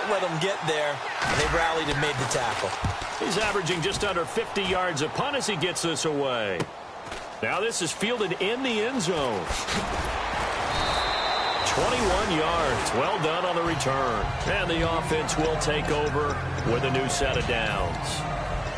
won't let them get there. And they rallied and made the tackle. He's averaging just under 50 yards a punt as he gets this away. Now this is fielded in the end zone. 21 yards. Well done on the return. And the offense will take over with a new set of downs.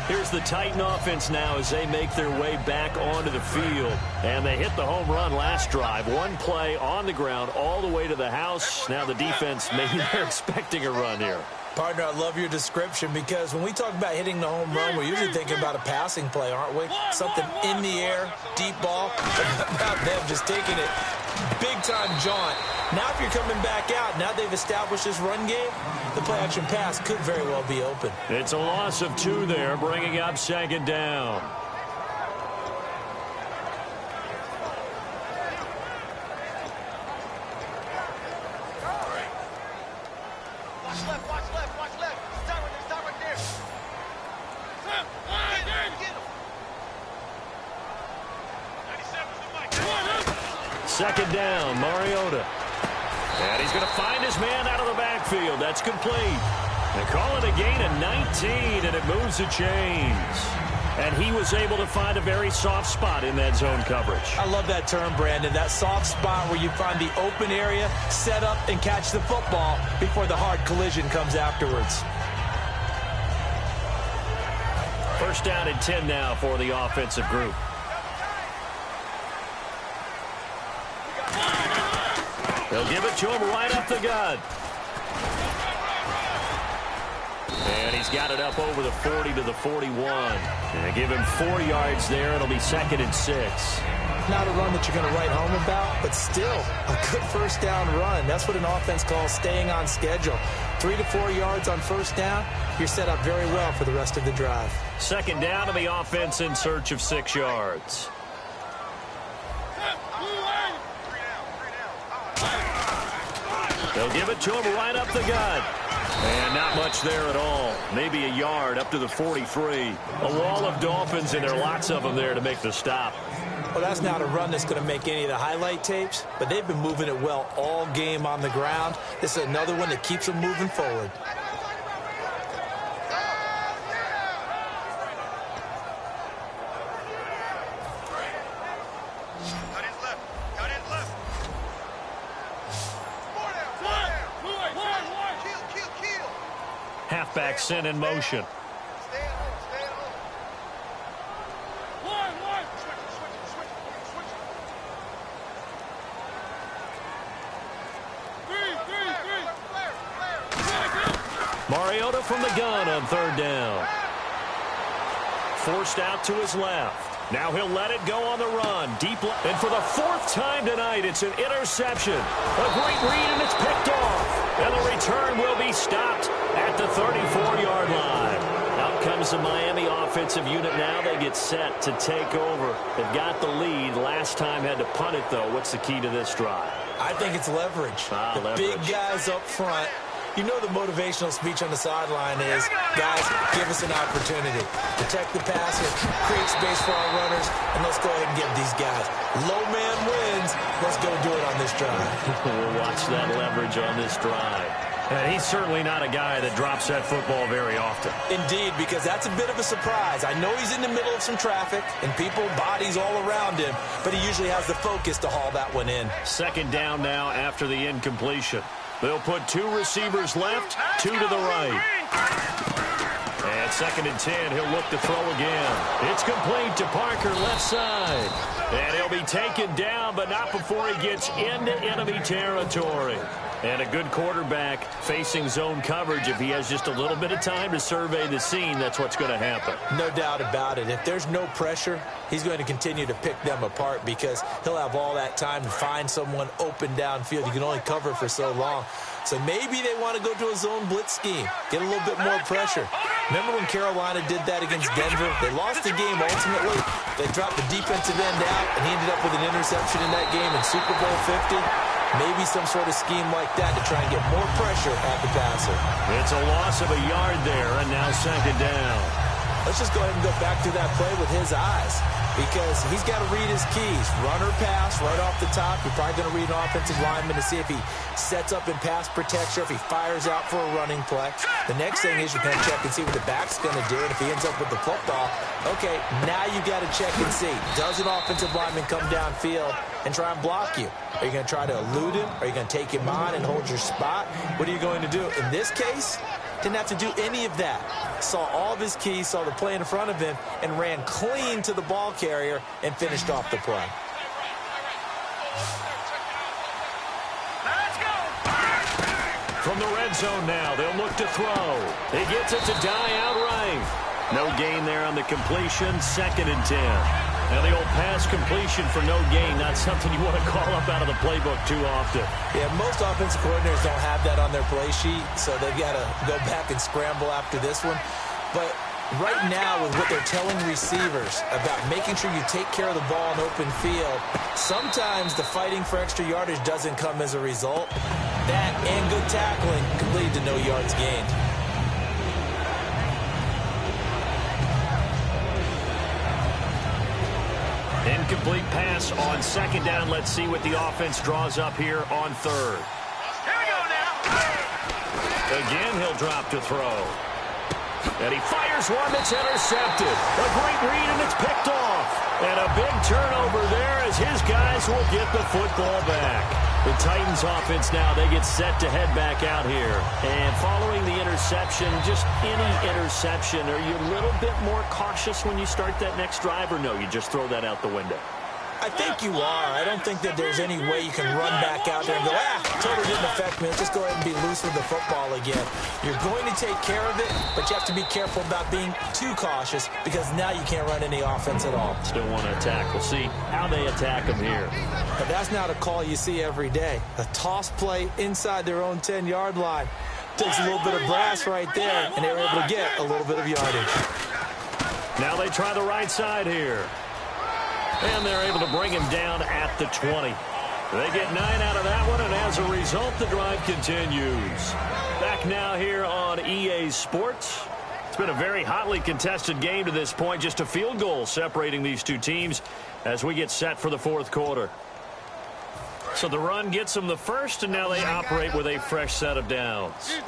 Here's the Titan offense now as they make their way back onto the field. And they hit the home run last drive. One play on the ground all the way to the house. Now the defense, maybe they're expecting a run here. Partner, I love your description because when we talk about hitting the home run, we're usually thinking about a passing play, aren't we? Something in the air, deep ball. About them just taking it big-time jaunt. Now if you're coming back out, now they've established this run game, the play-action pass could very well be open. It's a loss of 2 there, bringing up second down. Second down, Mariota. And he's going to find his man out of the backfield. That's complete. They call it a gain of 19, and it moves the chains. And he was able to find a very soft spot in that zone coverage. I love that term, Brandon. That soft spot where you find the open area, set up, and catch the football before the hard collision comes afterwards. First down and 10 now for the offensive group. They'll give it to him right up the gut. And he's got it up over the 40 to the 41. And they give him 4 yards there. It'll be 2nd and 6. Not a run that you're going to write home about, but still a good first down run. That's what an offense calls staying on schedule. 3 to 4 yards on first down, you're set up very well for the rest of the drive. Second down to the offense in search of 6 yards. They'll give it to him right up the gut. And not much there at all. Maybe a yard up to the 43. A wall of Dolphins, and there are lots of them there to make the stop. Well, that's not a run that's going to make any of the highlight tapes, but they've been moving it well all game on the ground. This is another one that keeps them moving forward. Halfback sent in motion. Mariota from the gun on third down. Forced out to his left. Now he'll let it go on the run. Deep left. And for the 4th time tonight, it's an interception. A great read, and it's picked off. And the return will be stopped at the 34-yard line. Out comes the Miami offensive unit now. They get set to take over. They've got the lead. Last time had to punt it, though. What's the key to this drive? I think it's leverage. Big guys up front. You know the motivational speech on the sideline is, guys, give us an opportunity. Protect the passer, create space for our runners, and let's go ahead and get these guys. Low man wins. Let's go do it on this drive. We'll watch that leverage on this drive. And he's certainly not a guy that drops that football very often. Indeed, because that's a bit of a surprise. I know he's in the middle of some traffic and people, bodies all around him, but he usually has the focus to haul that one in. Second down now after the incompletion. They'll put 2 receivers left, 2 to the right. And 2nd and 10, he'll look to throw again. It's complete to Parker, left side. And he'll be taken down, but not before he gets into enemy territory. And a good quarterback facing zone coverage. If he has just a little bit of time to survey the scene, that's what's going to happen. No doubt about it. If there's no pressure, he's going to continue to pick them apart because he'll have all that time to find someone open downfield. You can only cover for so long. So maybe they want to go to a zone blitz scheme, get a little bit more pressure. Remember when Carolina did that against Denver? They lost the game ultimately. They dropped the defensive end out, and he ended up with an interception in that game in Super Bowl 50. Maybe some sort of scheme like that to try and get more pressure at the passer. It's a loss of a yard there, and now second down. let's just go ahead and go back to that play with his eyes, because he's got to read his keys. Run or pass right off the top. You're probably going to read an offensive lineman to see if he sets up in pass protection, or if he fires out for a running play. The next thing is you're going to check and see what the back's going to do, and if he ends up with the football, okay, now you got to check and see. Does an offensive lineman come downfield and try and block you? Are you going to try to elude him? Are you going to take him on and hold your spot? What are you going to do? In this case, didn't have to do any of that. Saw all of his keys, saw the play in front of him, and ran clean to the ball carrier and finished off the play. From the red zone now, they'll look to throw. He gets it to die outright. No gain there on the completion, 2nd and 10. Now the old pass completion for no gain, not something you want to call up out of the playbook too often. Yeah, most offensive coordinators don't have that on their play sheet, so they've got to go back and scramble after this one. But right now, with what they're telling receivers about making sure you take care of the ball in open field, sometimes the fighting for extra yardage doesn't come as a result. That and good tackling can lead to no yards gained. Incomplete pass on 2nd down. Let's see what the offense draws up here on 3rd. Here we go now. Again, he'll drop to throw. And he fires one that's intercepted. A great read, and it's picked off. And a big turnover there as his guys will get the football back. The Titans offense now, they get set to head back out here. And following the interception, just any interception, are you a little bit more cautious when you start that next drive, or no, you just throw that out the window? I think you are. I don't think that there's any way you can run back out there and go, totally didn't affect me. Let's just go ahead and be loose with the football again. You're going to take care of it, but you have to be careful about being too cautious, because now you can't run any offense at all. Still want to attack. We'll see how they attack them here. But that's not a call you see every day. A toss play inside their own 10-yard line. Takes a little bit of brass right there, and they were able to get a little bit of yardage. Now they try the right side here. And they're able to bring him down at the 20. They get 9 out of that one, and as a result, the drive continues. Back now here on EA Sports. It's been a very hotly contested game to this point. Just a field goal separating these two teams as we get set for the 4th quarter. So the run gets them the first, and now they operate with a fresh set of downs.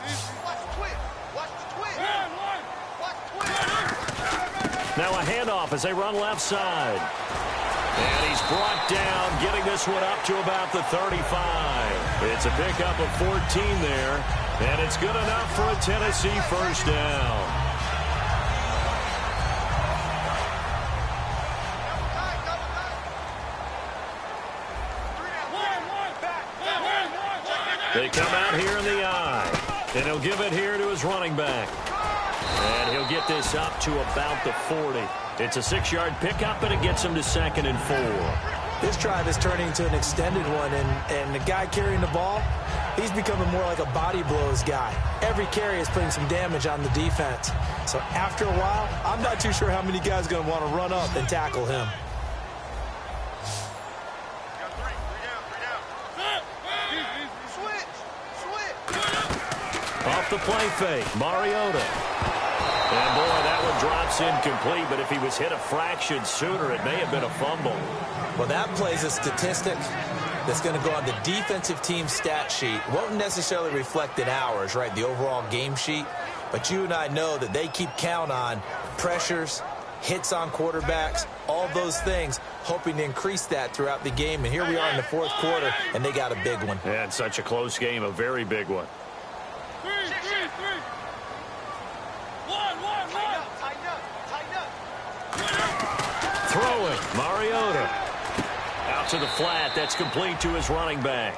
Now a handoff as they run left side. And he's brought down, getting this one up to about the 35. It's a pickup of 14 there, and it's good enough for a Tennessee first down. They come out here in the eye, and he'll give it here to his running back. And he'll get this up to about the 40. It's a 6-yard pickup, and it gets him to 2nd and 4. This drive is turning into an extended one, and the guy carrying the ball, he's becoming more like a body blows guy. Every carry is putting some damage on the defense. So after a while, I'm not too sure how many guys are going to want to run up and tackle him. Off the play fake, Mariota. And boy, that one drops incomplete, but if he was hit a fraction sooner, it may have been a fumble. Well, that plays a statistic that's going to go on the defensive team stat sheet. Won't necessarily reflect in ours, right, the overall game sheet. But you and I know that they keep count on pressures, hits on quarterbacks, all those things, hoping to increase that throughout the game. And here we are in the 4th quarter, and they got a big one. Yeah, it's such a close game, a very big one. Throwing, Mariota. Out to the flat, that's complete to his running back.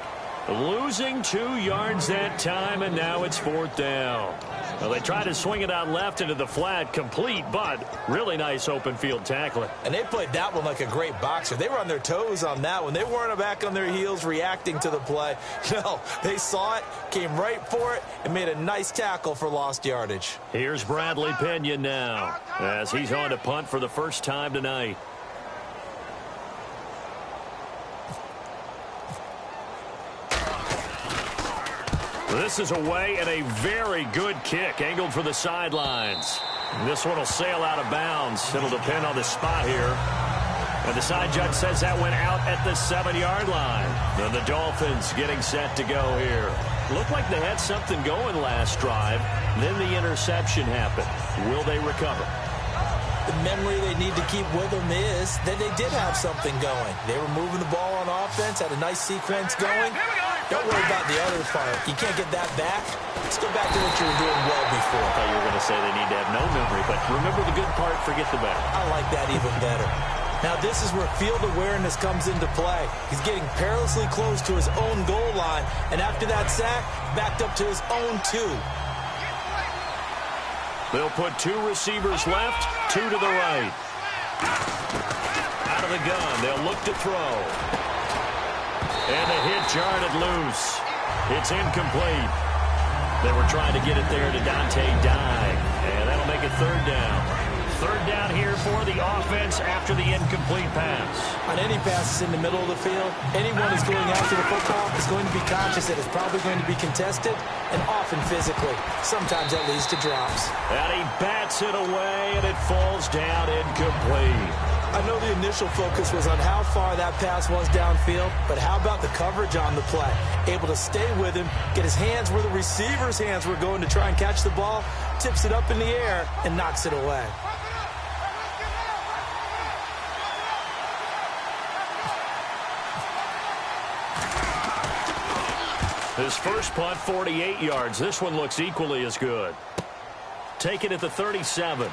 Losing 2 yards that time, and now it's 4th down. Well, they try to swing it out left into the flat, complete, but really nice open field tackling. And they played that one like a great boxer. They were on their toes on that one. They weren't back on their heels reacting to the play. No, they saw it, came right for it, and made a nice tackle for lost yardage. Here's Bradley Pinion now as he's on to punt for the first time tonight. This is away, and a very good kick angled for the sidelines. This one will sail out of bounds. It'll depend on the spot here. And the side judge says that went out at the 7-yard line. And the Dolphins getting set to go here. Looked like they had something going last drive. Then the interception happened. Will they recover? The memory they need to keep with them is that they did have something going. They were moving the ball on offense, had a nice sequence going. Don't worry about the other part. You can't get that back. Let's go back to what you were doing well before. I thought you were going to say they need to have no memory, but remember the good part, forget the bad. I like that even better. Now this is where field awareness comes into play. He's getting perilously close to his own goal line, and after that sack, backed up to his own 2. They'll put 2 receivers left, 2 to the right. Out of the gun, they'll look to throw. And the hit jarred loose. It's incomplete. They were trying to get it there to Dante Dye, and that'll make it 3rd down. 3rd down here for the offense after the incomplete pass. On any passes in the middle of the field, anyone who's going after the football is going to be conscious that it's probably going to be contested and often physically. Sometimes that leads to drops. And he bats it away, and it falls down incomplete. I know the initial focus was on how far that pass was downfield, but how about the coverage on the play? Able to stay with him, get his hands where the receiver's hands were going to try and catch the ball, tips it up in the air, and knocks it away. His first punt, 48 yards. This one looks equally as good. Take it at the 37.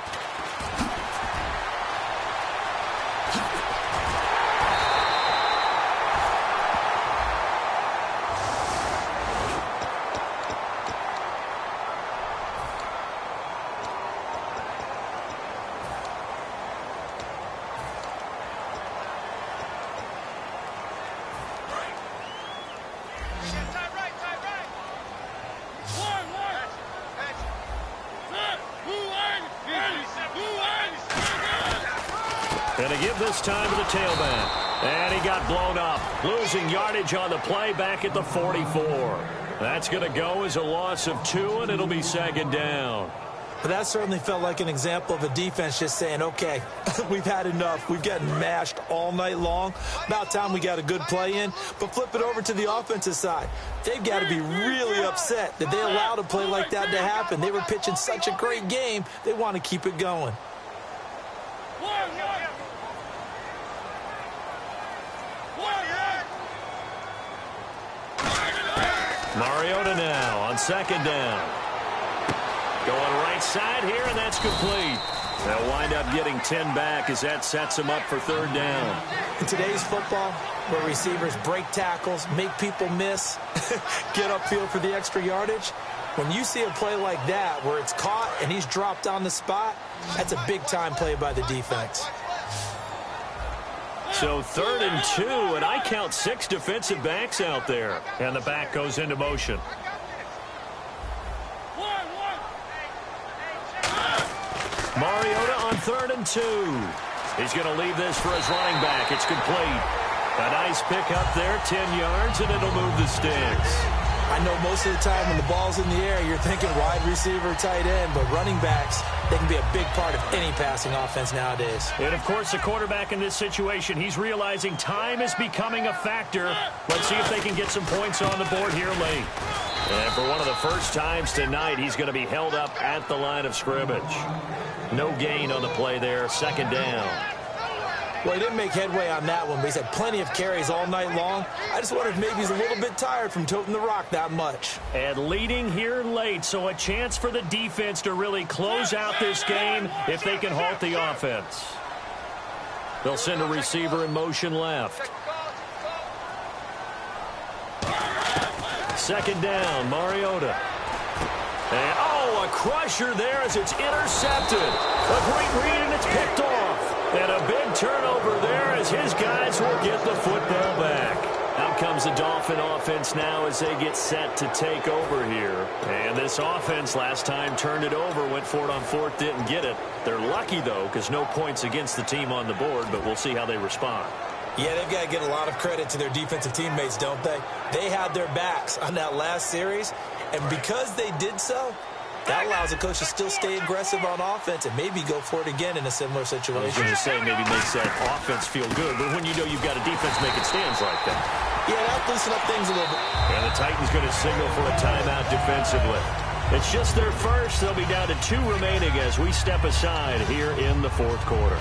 And to give this time to the tailback. And he got blown up. Losing yardage on the play back at the 44. That's going to go as a loss of 2, and it'll be 2nd down. But that certainly felt like an example of a defense just saying, okay, we've had enough. We've gotten mashed all night long. About time we got a good play in. But flip it over to the offensive side. They've got to be really upset that they allowed a play like that to happen. They were pitching such a great game, they want to keep it going. Mariota now on 2nd down. Going right side here, and that's complete. They'll wind up getting 10 back as that sets them up for 3rd down. In today's football, where receivers break tackles, make people miss, get upfield for the extra yardage, when you see a play like that where it's caught and he's dropped on the spot, that's a big-time play by the defense. So 3rd and 2, and I count 6 defensive backs out there. And the back goes into motion. Mariota on 3rd and 2. He's going to leave this for his running back. It's complete. A nice pick up there, 10 yards, and it'll move the sticks. I know most of the time when the ball's in the air, you're thinking wide receiver, tight end, but running backs, they can be a big part of any passing offense nowadays. And, of course, the quarterback in this situation, he's realizing time is becoming a factor. Let's see if they can get some points on the board here late. And for one of the first times tonight, he's going to be held up at the line of scrimmage. No gain on the play there, 2nd down. Well, he didn't make headway on that one, but he's had plenty of carries all night long. I just wonder if maybe he's a little bit tired from toting the rock that much. And leading here late, so a chance for the defense to really close out this game if they can halt the offense. They'll send a receiver in motion left. 2nd down, Mariota. And, oh, a crusher there as it's intercepted. A great read, and it's picked off. And a big turnover there as his guys will get the football back. Out comes the Dolphin offense now as they get set to take over here. And this offense last time turned it over, went for it on 4th, didn't get it. They're lucky, though, because no points against the team on the board, but we'll see how they respond. Yeah, they've got to give a lot of credit to their defensive teammates, don't they? They had their backs on that last series, and because they did so, That allows the coach to still stay aggressive on offense and maybe go for it again in a similar situation. I was going to say maybe makes that offense feel good, but when you know you've got a defense making stands like that. Yeah, that'll loosen up things a little bit. And the Titans going to signal for a timeout defensively. It's just their first. They'll be down to 2 remaining as we step aside here in the fourth quarter.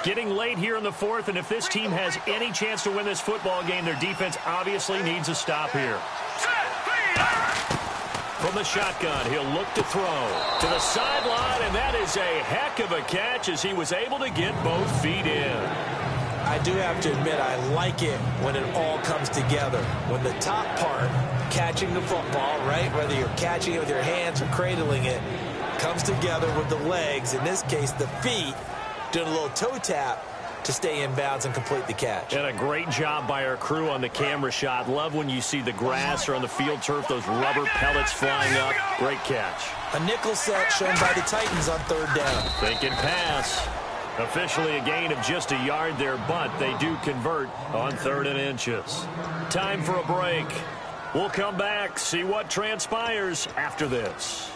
Getting late here in the fourth, and if this team has any chance to win this football game, their defense obviously needs a stop here. From the shotgun, he'll look to throw to the sideline, and that is a heck of a catch as he was able to get both feet in. I do have to admit, I like it when it all comes together. When the top part, catching the football, right, whether you're catching it with your hands or cradling it, comes together with the legs, in this case the feet, doing a little toe tap to stay in bounds and complete the catch. And a great job by our crew on the camera shot. Love when you see the grass or on the field turf, those rubber pellets flying up. Great catch. A nickel set shown by the Titans on 3rd down. Thinking pass. Officially a gain of just a yard there, but they do convert on 3rd and inches. Time for a break. We'll come back, see what transpires after this.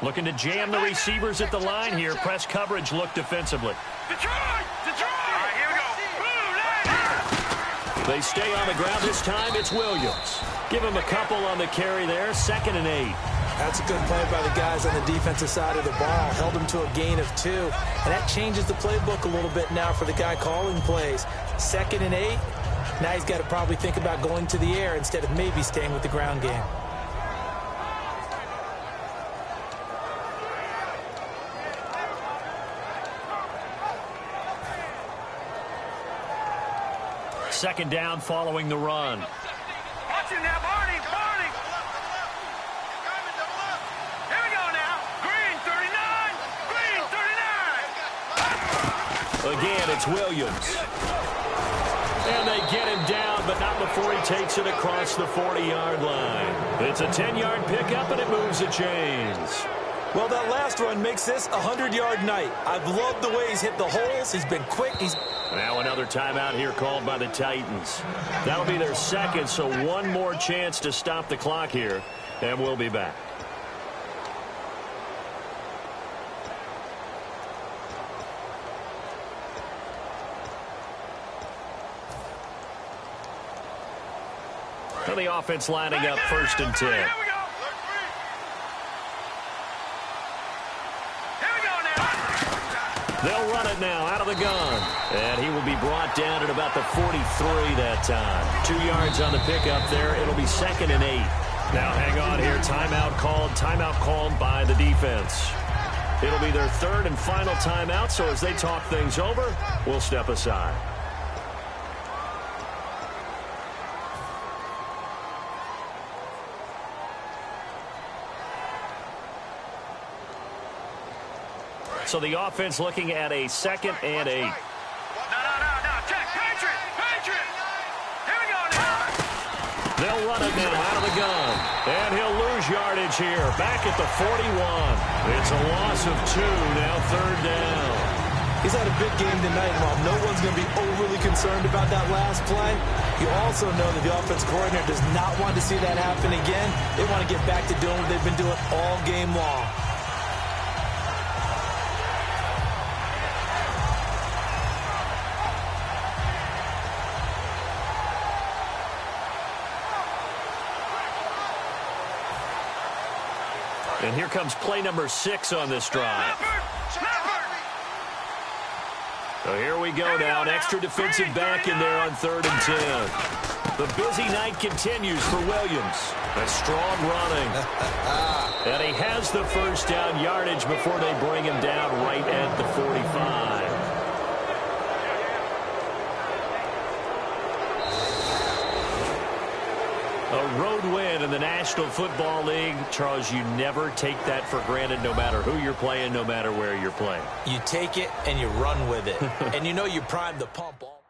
Looking to jam the receivers at the line here. Press coverage look defensively. Detroit! Detroit! All right, here we go. They stay on the ground this time. It's Williams. Give him a couple on the carry there. 2nd and 8. That's a good play by the guys on the defensive side of the ball. Held him to a gain of 2. And that changes the playbook a little bit now for the guy calling plays. 2nd and 8. Now he's got to probably think about going to the air instead of maybe staying with the ground game. Second down following the run. Watch it now, Barney! Barney! Here we go now. Green, 39! Green, 39! Again, it's Williams. And they get him down, but not before he takes it across the 40-yard line. It's a 10-yard pickup, and it moves the chains. Well, that last run makes this a 100-yard night. I've loved the way he's hit the holes. He's been quick. Now another timeout here called by the Titans. That'll be their second, so one more chance to stop the clock here, and we'll be back. So the offense lining up 1st and 10. Here we go. They'll run it now out of the gun. And he will be brought down at about the 43 that time. 2 yards on the pickup there. It'll be 2nd and 8. Now hang on here. Timeout called by the defense. It'll be their 3rd and final timeout, so as they talk things over, we'll step aside. So the offense looking at a 2nd and 8. No. Check. Patriot! Patriot! Here we go now. They'll run it now out of the gun. And he'll lose yardage here. Back at the 41. It's a loss of 2. Now 3rd down. He's had a big game tonight, and while no one's going to be overly concerned about that last play, you also know that the offense coordinator does not want to see that happen again. They want to get back to doing what they've been doing all game long. And here comes play number 6 on this drive. So here we go now. An extra defensive back in there on 3rd and 10. The busy night continues for Williams. A strong running. And he has the first down yardage before they bring him down right at the 45. A road win in the National Football League. Charles, you never take that for granted no matter who you're playing, no matter where you're playing. You take it and you run with it. And you know you prime the pump all